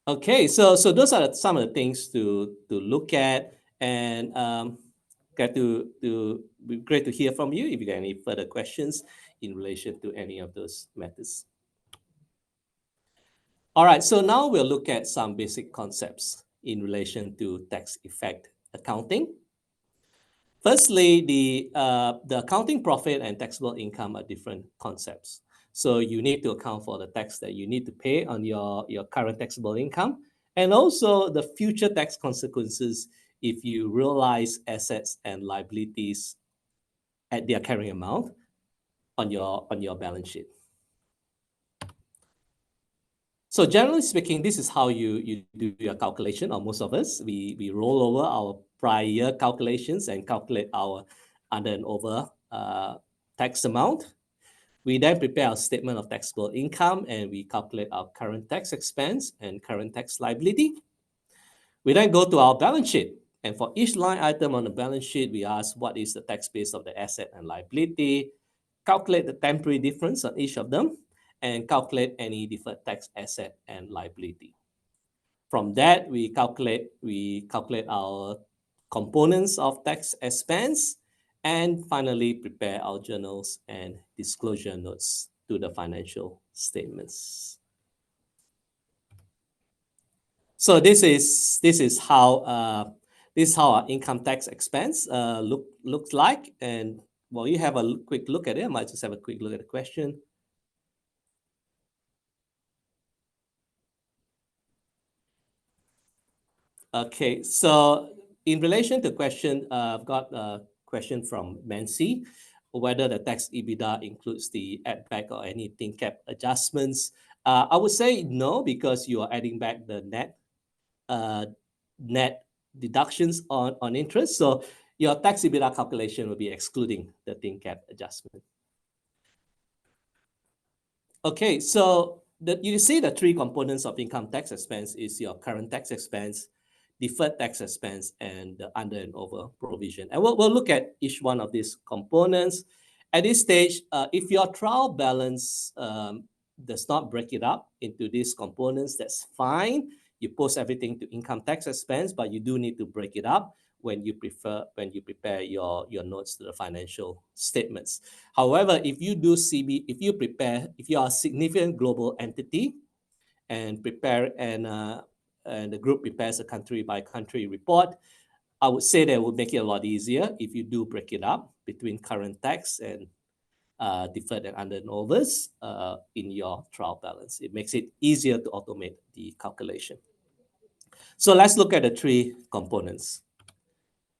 Okay, so those are some of the things to look at, and great to hear from you. If you got any further questions in relation to any of those matters. All right, so now we'll look at some basic concepts in relation to tax effect accounting. Firstly, the accounting profit and taxable income are different concepts. So you need to account for the tax that you need to pay on your current taxable income, and also the future tax consequences if you realize assets and liabilities at their carrying amount on your balance sheet. So generally speaking, this is how you do your calculation, or most of us. We roll over our prior calculations and calculate our under and over tax amount. We then prepare our statement of taxable income and we calculate our current tax expense and current tax liability. We then go to our balance sheet. And for each line item on the balance sheet, we ask what is the tax base of the asset and liability, calculate the temporary difference on each of them, and calculate any deferred tax asset and liability. From that, we calculate our components of tax expense, and finally prepare our journals and disclosure notes to the financial statements. So this is how our income tax expense looks like. And while you have a quick look at it, I might just have a quick look at the question. Okay, so in relation to question, I've got a question from Mancy, whether the tax EBITDA includes the add back or any thin cap adjustments. I would say no, because you are adding back the net deductions on interest. So your tax EBITDA calculation will be excluding the thin cap adjustment. Okay, so you see the three components of income tax expense is your current tax expense, deferred tax expense, and the under and over provision. And we'll look at each one of these components. At this stage, if your trial balance does not break it up into these components, that's fine. You post everything to income tax expense, but you do need to break it up when you prepare your notes to the financial statements. However, if you do CB, if you are a significant global entity and the group prepares a country by country report, I would say that would make it a lot easier if you do break it up between current tax and deferred and under and overs in your trial balance. It makes it easier to automate the calculation. So let's look at the three components.